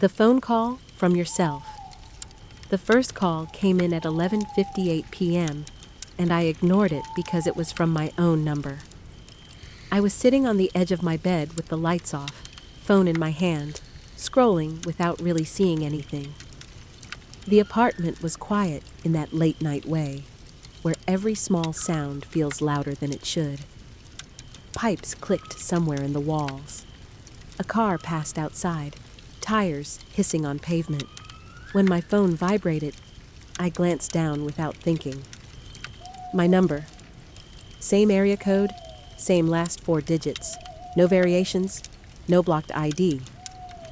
The phone call from yourself. The first call came in at 11:58 p.m., and I ignored it because it was from my own number. I was sitting on the edge of my bed with the lights off, phone in my hand, scrolling without really seeing anything. The apartment was quiet in that late-night way, where every small sound feels louder than it should. Pipes clicked somewhere in the walls. A car passed outside, tires hissing on pavement. When my phone vibrated, I glanced down without thinking. My number. Same area code, same last 4 digits. No variations, no blocked ID.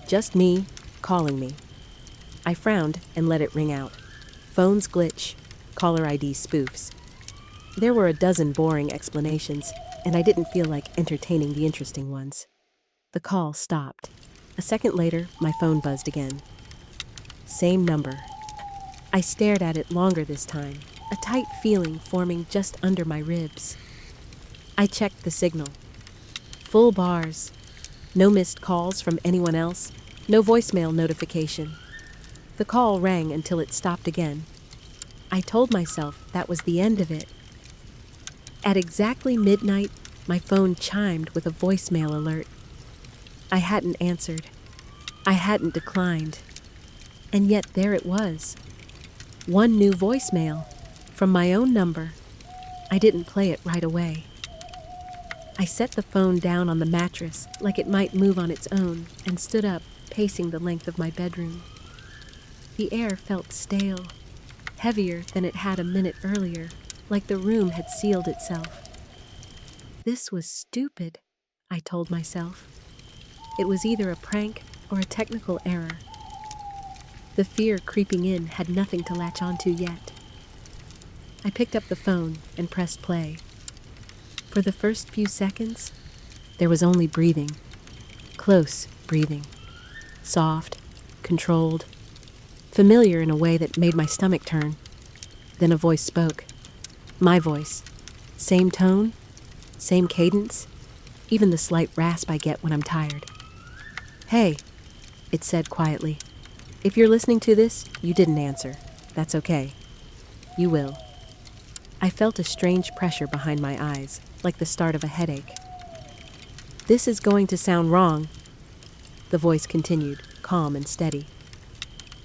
Just me calling me. I frowned and let it ring out. Phones glitch, caller ID spoofs. There were a dozen boring explanations, and I didn't feel like entertaining the interesting ones. The call stopped. A second later, my phone buzzed again. Same number. I stared at it longer this time, a tight feeling forming just under my ribs. I checked the signal. Full bars. No missed calls from anyone else. No voicemail notification. The call rang until it stopped again. I told myself that was the end of it. At exactly midnight, my phone chimed with a voicemail alert. I hadn't answered. I hadn't declined. And yet there it was. One new voicemail from my own number. I didn't play it right away. I set the phone down on the mattress like it might move on its own and stood up, pacing the length of my bedroom. The air felt stale, heavier than it had a minute earlier, like the room had sealed itself. This was stupid, I told myself. It was either a prank or a technical error. The fear creeping in had nothing to latch onto yet. I picked up the phone and pressed play. For the first few seconds, there was only breathing. Close breathing. Soft, controlled, familiar in a way that made my stomach turn. Then a voice spoke. My voice. Same tone, same cadence, even the slight rasp I get when I'm tired. Hey, it said quietly. If you're listening to this, you didn't answer. That's okay. You will. I felt a strange pressure behind my eyes, like the start of a headache. This is going to sound wrong, the voice continued, calm and steady.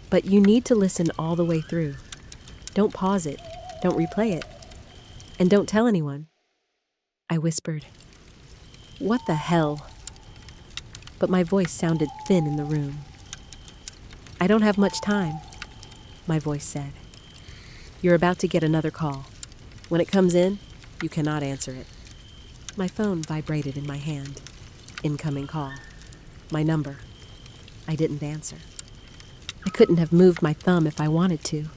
But you need to listen all the way through. Don't pause it. Don't replay it. And don't tell anyone. I whispered. What the hell? But my voice sounded thin in the room. I don't have much time, my voice said. You're about to get another call. When it comes in, you cannot answer it. My phone vibrated in my hand. Incoming call. My number. I didn't answer. I couldn't have moved my thumb if I wanted to.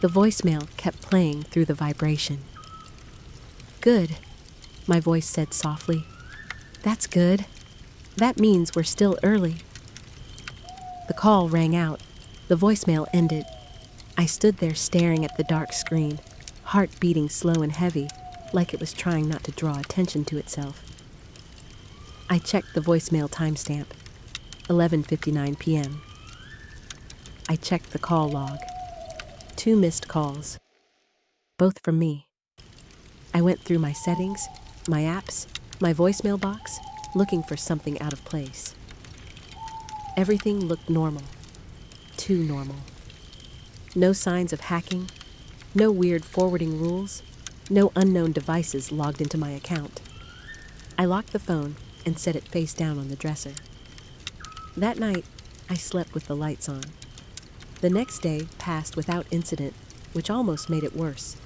The voicemail kept playing through the vibration. Good, my voice said softly. That's good. That means we're still early. The call rang out. The voicemail ended. I stood there staring at the dark screen, heart beating slow and heavy, like it was trying not to draw attention to itself. I checked the voicemail timestamp, 11:59 p.m. I checked the call log. 2 missed calls, both from me. I went through my settings, my apps, my voicemail box, looking for something out of place. Everything looked normal, too normal. No signs of hacking, no weird forwarding rules, no unknown devices logged into my account. I locked the phone and set it face down on the dresser. That night, I slept with the lights on. The next day passed without incident, which almost made it worse.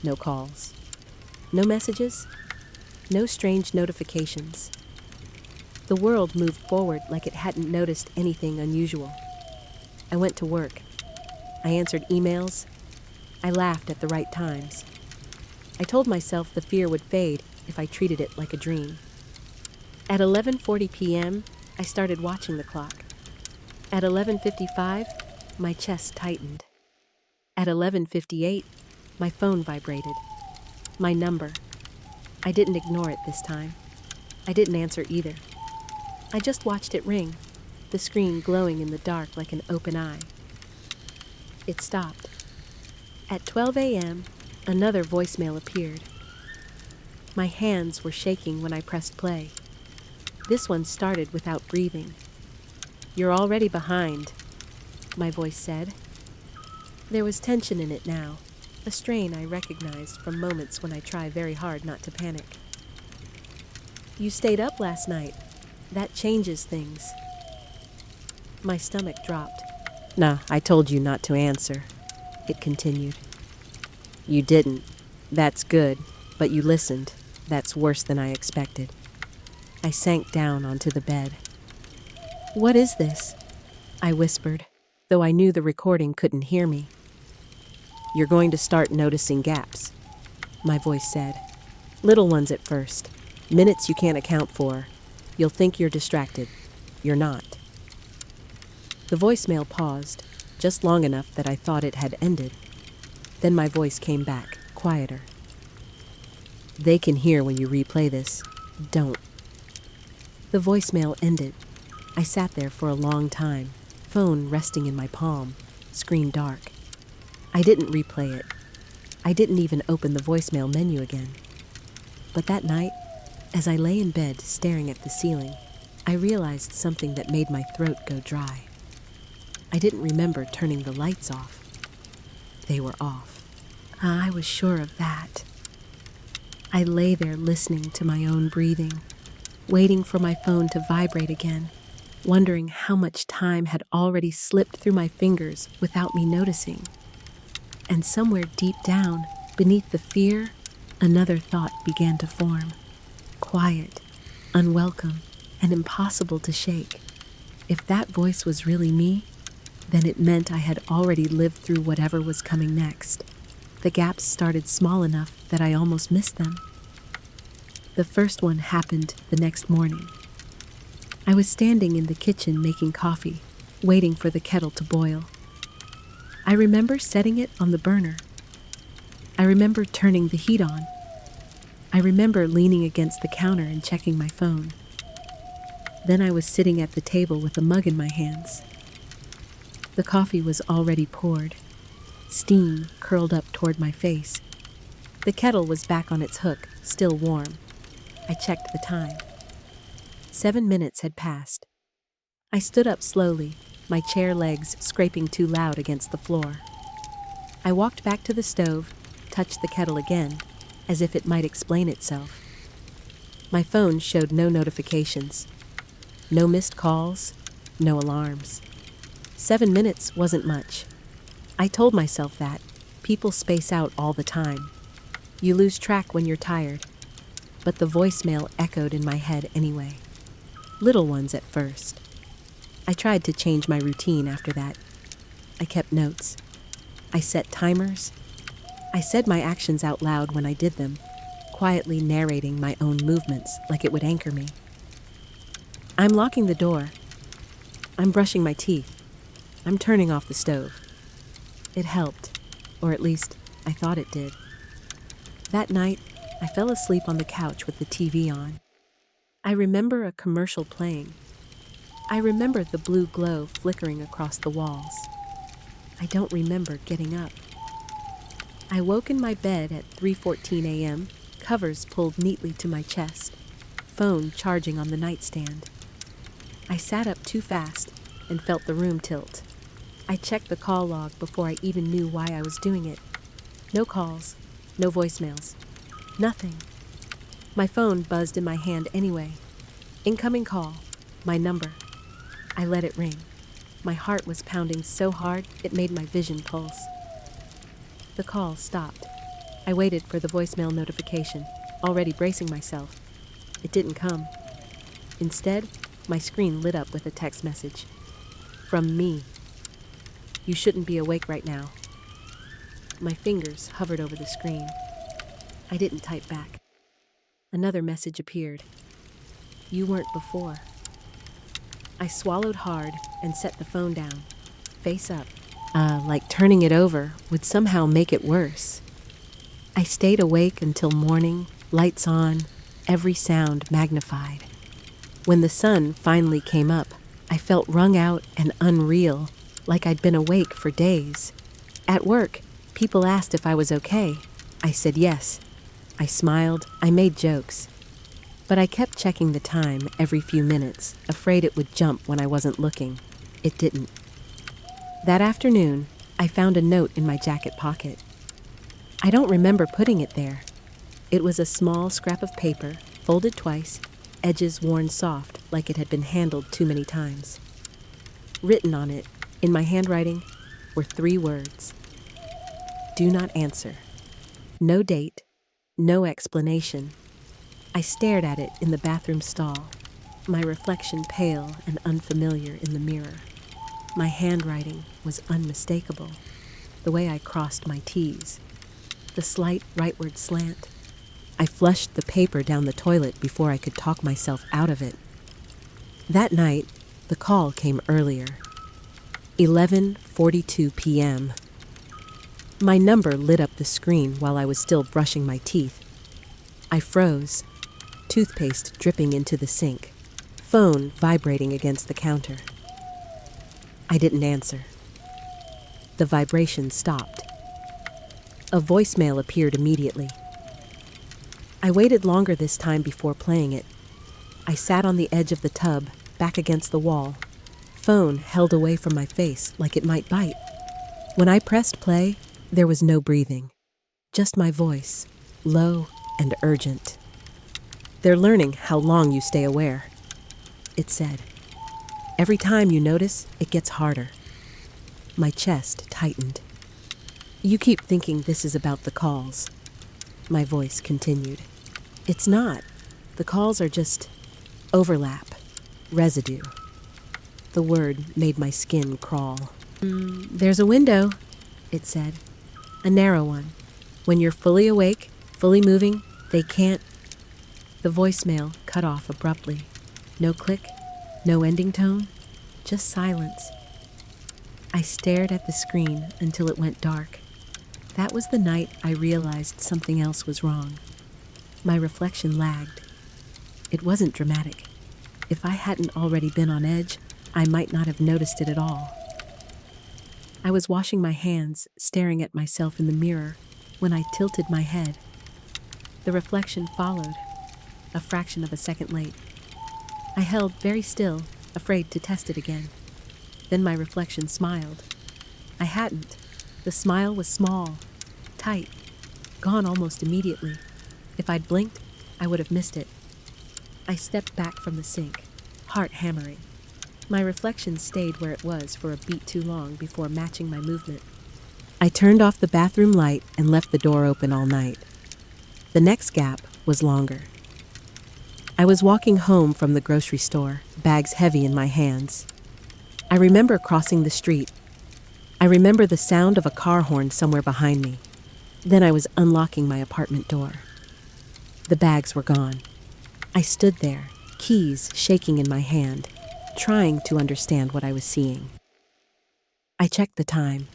No calls. No messages. No strange notifications. The world moved forward like it hadn't noticed anything unusual. I went to work. I answered emails. I laughed at the right times. I told myself the fear would fade if I treated it like a dream. At 11:40 p.m., I started watching the clock. At 11:55, my chest tightened. At 11:58, my phone vibrated. My number. I didn't ignore it this time. I didn't answer either. I just watched it ring. the screen glowing in the dark like an open eye. It stopped. At 12 a.m., another voicemail appeared. My hands were shaking when I pressed play. This one started without breathing. "You're already behind," my voice said. There was tension in it now, a strain I recognized from moments when I try very hard not to panic. "You stayed up last night. That changes things." My stomach dropped. "Nah, I told you not to answer," it continued. "You didn't. That's good, but you listened. That's worse than I expected." I sank down onto the bed. "What is this?" I whispered, though I knew the recording couldn't hear me. "You're going to start noticing gaps," my voice said. "Little ones at first. Minutes you can't account for. You'll think you're distracted. You're not." The voicemail paused, just long enough that I thought it had ended. Then my voice came back, quieter. "They can hear when you replay this. Don't." The voicemail ended. I sat there for a long time, phone resting in my palm, screen dark. I didn't replay it. I didn't even open the voicemail menu again. But that night, as I lay in bed staring at the ceiling, I realized something that made my throat go dry. I didn't remember turning the lights off. They were off. I was sure of that. I lay there listening to my own breathing, waiting for my phone to vibrate again, wondering how much time had already slipped through my fingers without me noticing. And somewhere deep down, beneath the fear, another thought began to form. Quiet, unwelcome, and impossible to shake. If that voice was really me, then it meant I had already lived through whatever was coming next. The gaps started small enough that I almost missed them. The first one happened the next morning. I was standing in the kitchen making coffee, waiting for the kettle to boil. I remember setting it on the burner. I remember turning the heat on. I remember leaning against the counter and checking my phone. Then I was sitting at the table with a mug in my hands. The coffee was already poured. Steam curled up toward my face. The kettle was back on its hook, still warm. I checked the time. 7 minutes had passed. I stood up slowly, my chair legs scraping too loud against the floor. I walked back to the stove, touched the kettle again, as if it might explain itself. My phone showed no notifications. No missed calls, no alarms. 7 minutes wasn't much. I told myself that. People space out all the time. You lose track when you're tired. But the voicemail echoed in my head anyway. Little ones at first. I tried to change my routine after that. I kept notes. I set timers. I said my actions out loud when I did them, quietly narrating my own movements like it would anchor me. I'm locking the door. I'm brushing my teeth. I'm turning off the stove. It helped, or at least I thought it did. That night, I fell asleep on the couch with the TV on. I remember a commercial playing. I remember the blue glow flickering across the walls. I don't remember getting up. I woke in my bed at 3:14 a.m., covers pulled neatly to my chest, phone charging on the nightstand. I sat up too fast and felt the room tilt. I checked the call log before I even knew why I was doing it. No calls, no voicemails, nothing. My phone buzzed in my hand anyway. Incoming call, my number. I let it ring. My heart was pounding so hard it made my vision pulse. The call stopped. I waited for the voicemail notification, already bracing myself. It didn't come. Instead, my screen lit up with a text message. From me. "You shouldn't be awake right now." My fingers hovered over the screen. I didn't type back. Another message appeared. "You weren't before." I swallowed hard and set the phone down, face up. Like turning it over would somehow make it worse. I stayed awake until morning, lights on, every sound magnified. When the sun finally came up, I felt wrung out and unreal, like I'd been awake for days. At work, people asked if I was okay. I said yes. I smiled, I made jokes. But I kept checking the time every few minutes, afraid it would jump when I wasn't looking. It didn't. That afternoon, I found a note in my jacket pocket. I don't remember putting it there. It was a small scrap of paper, folded twice, edges worn soft like it had been handled too many times. Written on it, in my handwriting, were 3 words. Do not answer. No date, no explanation. I stared at it in the bathroom stall, my reflection pale and unfamiliar in the mirror. My handwriting was unmistakable, the way I crossed my T's, the slight rightward slant. I flushed the paper down the toilet before I could talk myself out of it. That night, the call came earlier. 11:42 p.m. My number lit up the screen while I was still brushing my teeth. I froze, toothpaste dripping into the sink, phone vibrating against the counter. I didn't answer. The vibration stopped. A voicemail appeared immediately. I waited longer this time before playing it. I sat on the edge of the tub, back against the wall, phone held away from my face like it might bite. When I pressed play, there was no breathing, just my voice, low and urgent. They're learning how long you stay aware, it said. Every time you notice, it gets harder. My chest tightened. You keep thinking this is about the calls. My voice continued. It's not. The calls are just overlap, residue. The word made my skin crawl. There's a window, it said. A narrow one. When you're fully awake, fully moving, they can't. The voicemail cut off abruptly. No click, no ending tone, just silence. I stared at the screen until it went dark. That was the night I realized something else was wrong. My reflection lagged. It wasn't dramatic. If I hadn't already been on edge, I might not have noticed it at all. I was washing my hands, staring at myself in the mirror, when I tilted my head. The reflection followed, a fraction of a second late. I held very still, afraid to test it again. Then my reflection smiled. I hadn't. The smile was small, tight, gone almost immediately. If I'd blinked, I would have missed it. I stepped back from the sink, heart hammering. My reflection stayed where it was for a beat too long before matching my movement. I turned off the bathroom light and left the door open all night. The next gap was longer. I was walking home from the grocery store, bags heavy in my hands. I remember crossing the street. I remember the sound of a car horn somewhere behind me. Then I was unlocking my apartment door. The bags were gone. I stood there, keys shaking in my hand, trying to understand what I was seeing. I checked the time.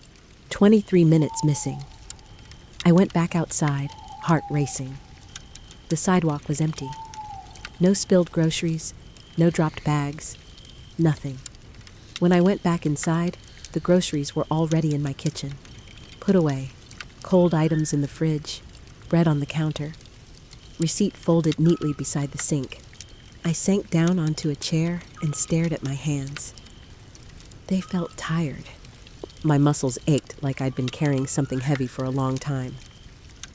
23 minutes missing. I went back outside, heart racing. The sidewalk was empty. No spilled groceries, no dropped bags, nothing. When I went back inside, the groceries were already in my kitchen, put away, cold items in the fridge, bread on the counter, receipt folded neatly beside the sink. I sank down onto a chair and stared at my hands. They felt tired. My muscles ached like I'd been carrying something heavy for a long time.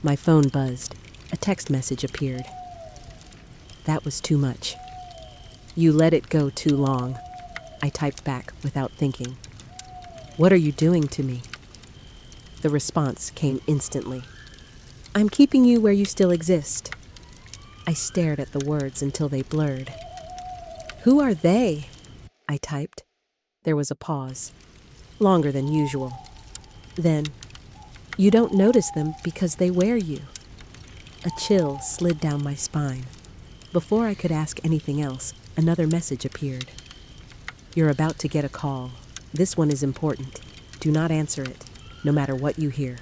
My phone buzzed. A text message appeared. That was too much. You let it go too long, I typed back without thinking. What are you doing to me? The response came instantly. I'm keeping you where you still exist. I stared at the words until they blurred. Who are they? I typed. There was a pause, longer than usual. Then, you don't notice them because they wear you. A chill slid down my spine. Before I could ask anything else, another message appeared. You're about to get a call. This one is important. Do not answer it, no matter what you hear.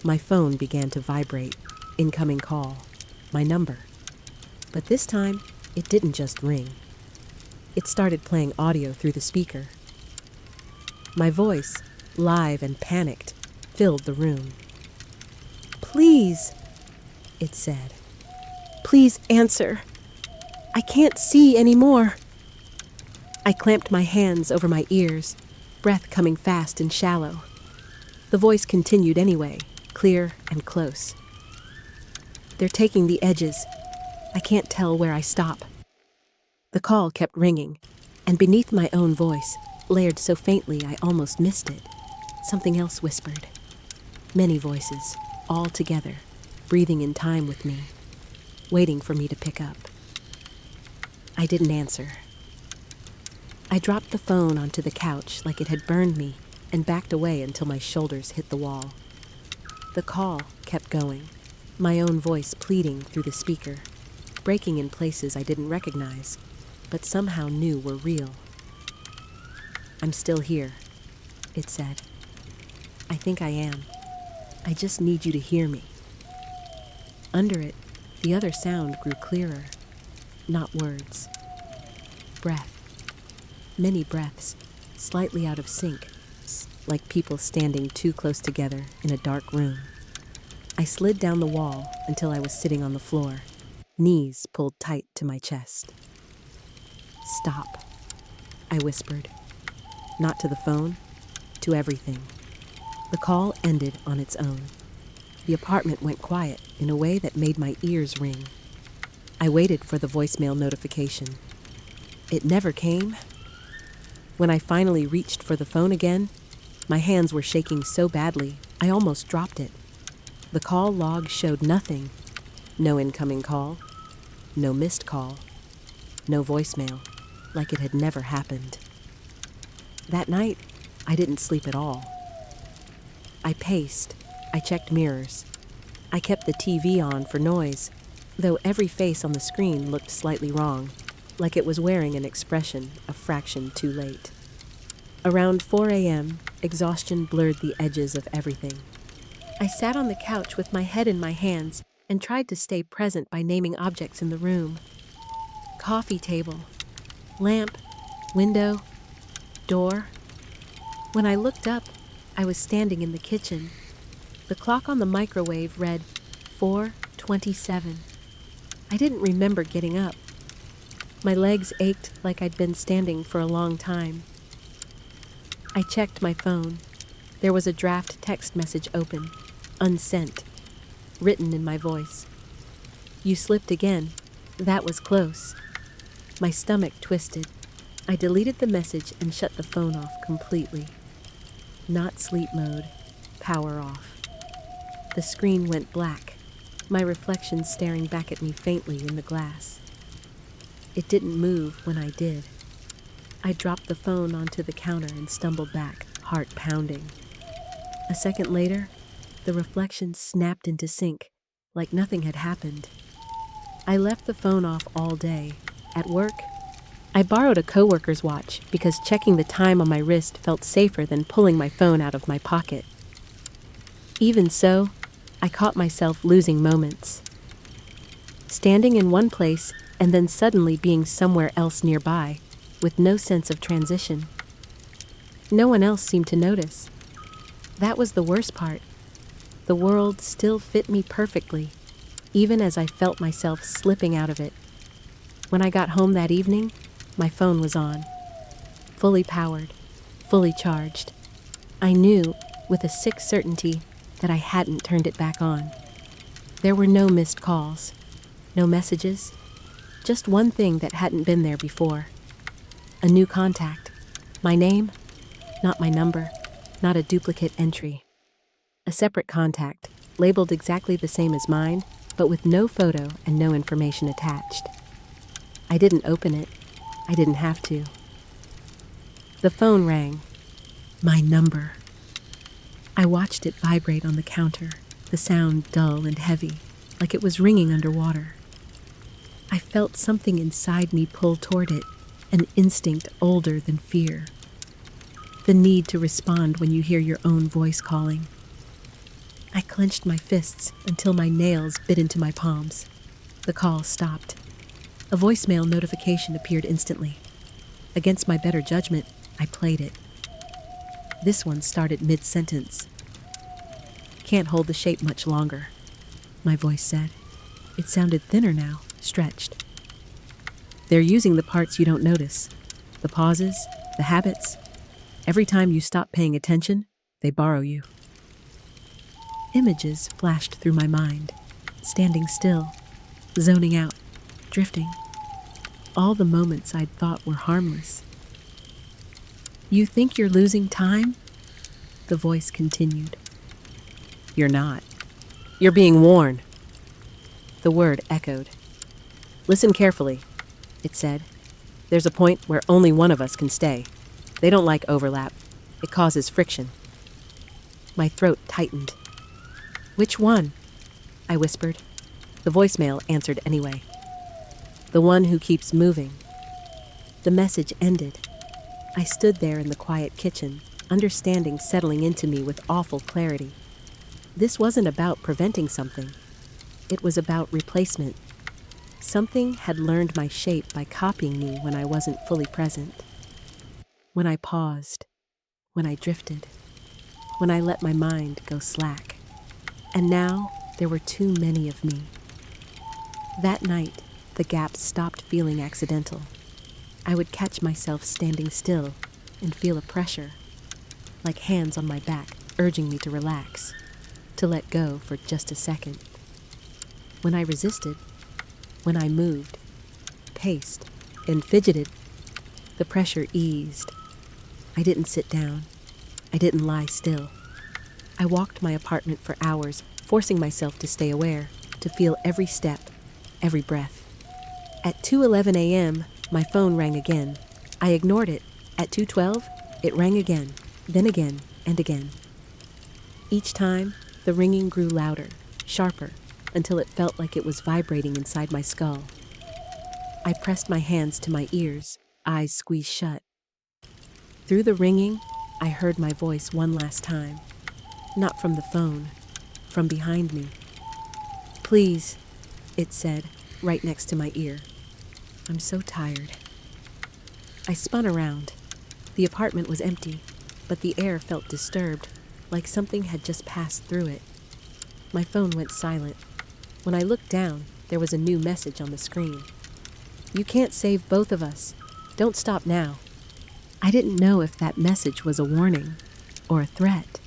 My phone began to vibrate. Incoming call. My number. But this time, it didn't just ring. It started playing audio through the speaker. My voice, live and panicked, filled the room. "Please," it said. "Please answer. I can't see anymore." I clamped my hands over my ears, breath coming fast and shallow. The voice continued anyway, clear and close. "They're taking the edges. I can't tell where I stop." The call kept ringing, and beneath my own voice, layered so faintly I almost missed it, something else whispered. Many voices, all together, breathing in time with me, waiting for me to pick up. I didn't answer. I dropped the phone onto the couch like it had burned me and backed away until my shoulders hit the wall. The call kept going, my own voice pleading through the speaker, breaking in places I didn't recognize, but somehow knew were real. "I'm still here," it said. "I think I am. I just need you to hear me." Under it, the other sound grew clearer. Not words. Breath. Many breaths, slightly out of sync, like people standing too close together in a dark room. I slid down the wall until I was sitting on the floor, knees pulled tight to my chest. "Stop," I whispered. Not to the phone, to everything. The call ended on its own. The apartment went quiet in a way that made my ears ring. I waited for the voicemail notification. It never came. When I finally reached for the phone again, my hands were shaking so badly I almost dropped it. The call log showed nothing. No incoming call, no missed call, no voicemail, like it had never happened. That night, I didn't sleep at all. I paced. I checked mirrors. I kept the TV on for noise, though every face on the screen looked slightly wrong, like it was wearing an expression a fraction too late. Around 4 a.m., exhaustion blurred the edges of everything. I sat on the couch with my head in my hands and tried to stay present by naming objects in the room. Coffee table, lamp, window, door. When I looked up, I was standing in the kitchen. The clock on the microwave read 4:27. I didn't remember getting up. My legs ached like I'd been standing for a long time. I checked my phone. There was a draft text message open, unsent, written in my voice. "You slipped again. That was close." My stomach twisted. I deleted the message and shut the phone off completely. Not sleep mode, power off. The screen went black, my reflection staring back at me faintly in the glass. It didn't move when I did. I dropped the phone onto the counter and stumbled back, heart pounding. A second later, the reflection snapped into sync, like nothing had happened. I left the phone off all day. At work, I borrowed a coworker's watch because checking the time on my wrist felt safer than pulling my phone out of my pocket. Even so, I caught myself losing moments. Standing in one place and then suddenly being somewhere else nearby, with no sense of transition. No one else seemed to notice. That was the worst part. The world still fit me perfectly, even as I felt myself slipping out of it. When I got home that evening, my phone was on, fully powered, fully charged. I knew, with a sick certainty, that I hadn't turned it back on. There were no missed calls, no messages, just one thing that hadn't been there before. A new contact. My name, not my number, not a duplicate entry. A separate contact, labeled exactly the same as mine, but with no photo and no information attached. I didn't open it. I didn't have to. The phone rang. My number. I watched it vibrate on the counter, the sound dull and heavy, like it was ringing underwater. I felt something inside me pull toward it, an instinct older than fear. The need to respond when you hear your own voice calling. I clenched my fists until my nails bit into my palms. The call stopped. A voicemail notification appeared instantly. Against my better judgment, I played it. This one started mid-sentence. "Can't hold the shape much longer," my voice said. It sounded thinner now, stretched. "They're using the parts you don't notice. The pauses, the habits. Every time you stop paying attention, they borrow you." Images flashed through my mind, standing still, zoning out, drifting. All the moments I'd thought were harmless. "You think you're losing time?" the voice continued. "You're not. You're being worn." The word echoed. "Listen carefully," it said. "There's a point where only one of us can stay. They don't like overlap. It causes friction." My throat tightened. "Which one?" I whispered. The voicemail answered anyway. "The one who keeps moving." The message ended. I stood there in the quiet kitchen, understanding settling into me with awful clarity. This wasn't about preventing something. It was about replacement. Something had learned my shape by copying me when I wasn't fully present. When I paused, when I drifted, when I let my mind go slack. And now there were too many of me. That night, the gaps stopped feeling accidental. I would catch myself standing still and feel a pressure, like hands on my back urging me to relax, to let go for just a second. When I resisted, when I moved, paced, and fidgeted, the pressure eased. I didn't sit down. I didn't lie still. I walked my apartment for hours, forcing myself to stay aware, to feel every step, every breath. At 2:11 a.m., my phone rang again. I ignored it. At 2:12, it rang again, then again, and again. Each time, the ringing grew louder, sharper, until it felt like it was vibrating inside my skull. I pressed my hands to my ears, eyes squeezed shut. Through the ringing, I heard my voice one last time. Not from the phone, from behind me. "Please," it said, right next to my ear. "I'm so tired." I spun around. The apartment was empty, but the air felt disturbed, like something had just passed through it. My phone went silent. When I looked down, there was a new message on the screen. "You can't save both of us. Don't stop now." I didn't know if that message was a warning or a threat.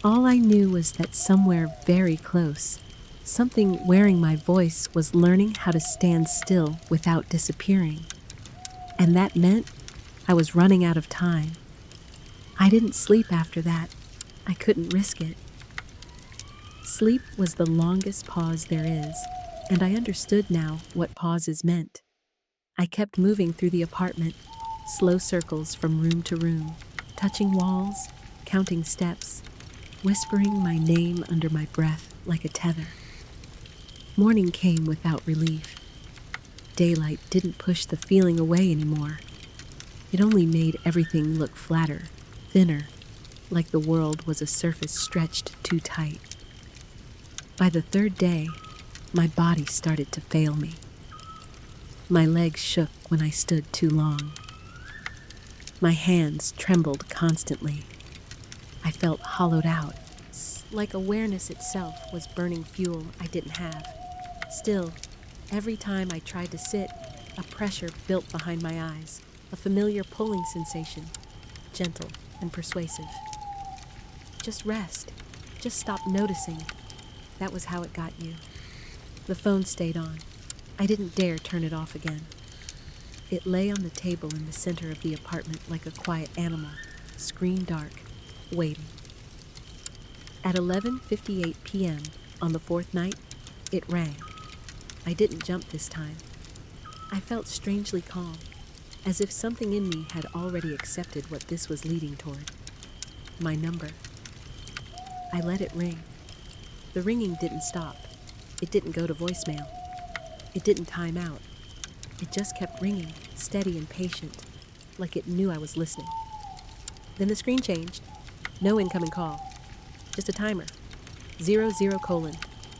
All I knew was that somewhere very close, something wearing my voice was learning how to stand still without disappearing. And that meant I was running out of time. I didn't sleep after that. I couldn't risk it. Sleep was the longest pause there is, and I understood now what pauses meant. I kept moving through the apartment, slow circles from room to room, touching walls, counting steps, whispering my name under my breath like a tether. Morning came without relief. Daylight didn't push the feeling away anymore. It only made everything look flatter, thinner, like the world was a surface stretched too tight. By the third day, my body started to fail me. My legs shook when I stood too long. My hands trembled constantly. I felt hollowed out, like awareness itself was burning fuel I didn't have. Still, every time I tried to sit, a pressure built behind my eyes, a familiar pulling sensation, gentle and persuasive. Just rest. Just stop noticing. That was how it got you. The phone stayed on. I didn't dare turn it off again. It lay on the table in the center of the apartment like a quiet animal, screen dark, waiting. At 11:58 p.m. on the fourth night, it rang. I didn't jump this time. I felt strangely calm, as if something in me had already accepted what this was leading toward. My number. I let it ring. The ringing didn't stop. It didn't go to voicemail. It didn't time out. It just kept ringing, steady and patient, like it knew I was listening. Then the screen changed. No incoming call. Just a timer. 00:00:00,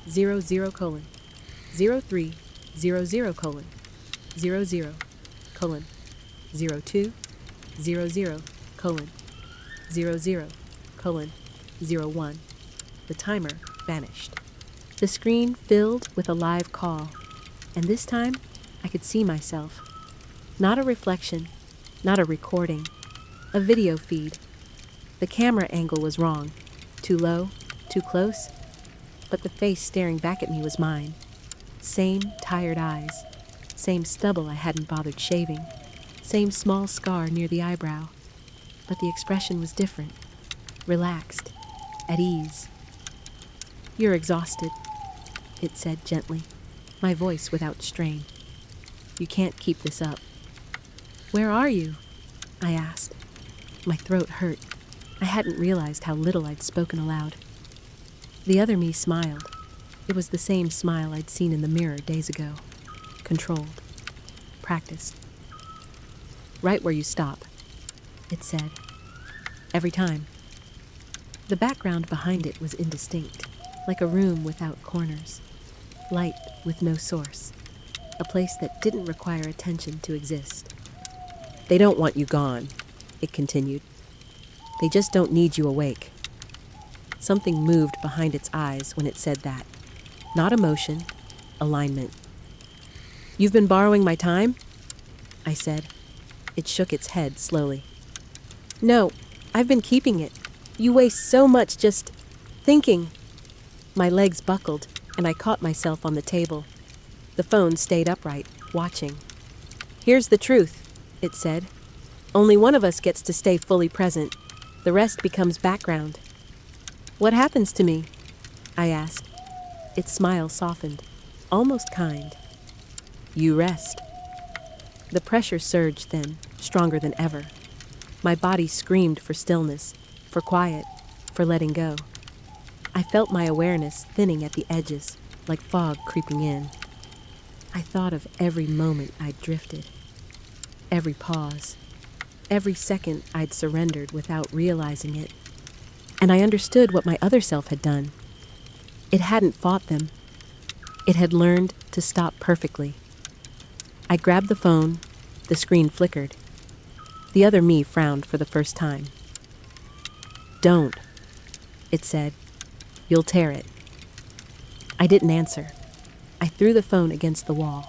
00:00:03:00:00:00. 0200 colon 00 colon 01. The timer vanished. The screen filled with a live call, and this time I could see myself. Not a reflection, not a recording, a video feed. The camera angle was wrong. Too low, too close, but the face staring back at me was mine. Same tired eyes, same stubble I hadn't bothered shaving, same small scar near the eyebrow, but the expression was different, relaxed, at ease. "You're exhausted," it said gently, my voice without strain. "You can't keep this up." "Where are you?" I asked. My throat hurt. I hadn't realized how little I'd spoken aloud. The other me smiled. It was the same smile I'd seen in the mirror days ago. Controlled. Practiced. "Right where you stop," it said. "Every time." The background behind it was indistinct, like a room without corners. Light with no source. A place that didn't require attention to exist. "They don't want you gone," it continued. "They just don't need you awake." Something moved behind its eyes when it said that. Not emotion, alignment. "You've been borrowing my time?" I said. It shook its head slowly. "No, I've been keeping it. You waste so much just thinking." My legs buckled, and I caught myself on the table. The phone stayed upright, watching. "Here's the truth," it said. "Only one of us gets to stay fully present. The rest becomes background." "What happens to me?" I asked. Its smile softened, almost kind. "You rest." The pressure surged then, stronger than ever. My body screamed for stillness, for quiet, for letting go. I felt my awareness thinning at the edges, like fog creeping in. I thought of every moment I'd drifted, every pause, every second I'd surrendered without realizing it. And I understood what my other self had done. It hadn't fought them. It had learned to stop perfectly. I grabbed the phone. The screen flickered. The other me frowned for the first time. "Don't," it said. "You'll tear it." I didn't answer. I threw the phone against the wall.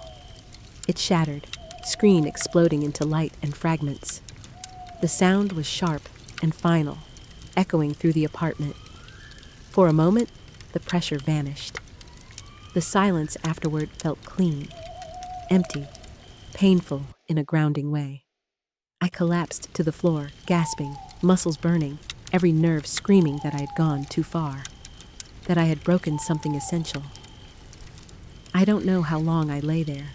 It shattered, screen exploding into light and fragments. The sound was sharp and final, echoing through the apartment. For a moment, the pressure vanished. The silence afterward felt clean, empty, painful in a grounding way. I collapsed to the floor, gasping, muscles burning, every nerve screaming that I had gone too far, that I had broken something essential. I don't know how long I lay there.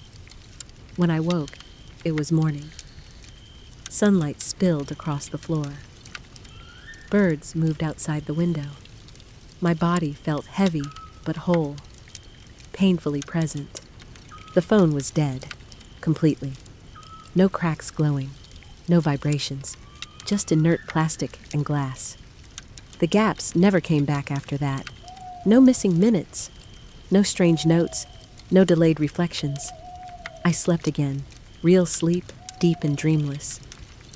When I woke, it was morning. Sunlight spilled across the floor. Birds moved outside the window. My body felt heavy but whole, painfully present. The phone was dead, completely. No cracks glowing, no vibrations, just inert plastic and glass. The gaps never came back after that. No missing minutes, no strange notes, no delayed reflections. I slept again, real sleep, deep and dreamless.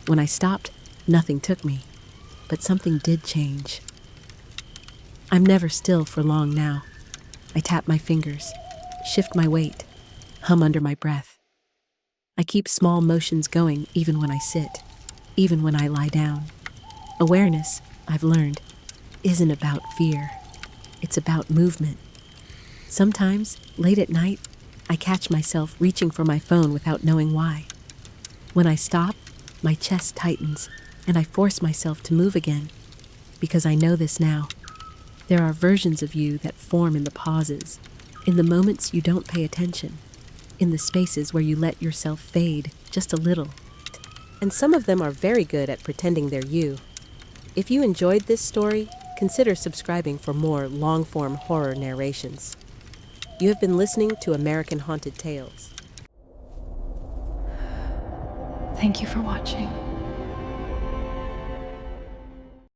When I stopped, nothing took me, but something did change. I'm never still for long now. I tap my fingers, shift my weight, hum under my breath. I keep small motions going even when I sit, even when I lie down. Awareness, I've learned, isn't about fear. It's about movement. Sometimes, late at night, I catch myself reaching for my phone without knowing why. When I stop, my chest tightens, and I force myself to move again, because I know this now. There are versions of you that form in the pauses, in the moments you don't pay attention, in the spaces where you let yourself fade just a little. And some of them are very good at pretending they're you. If you enjoyed this story, consider subscribing for more long-form horror narrations. You have been listening to American Haunted Tales. Thank you for watching.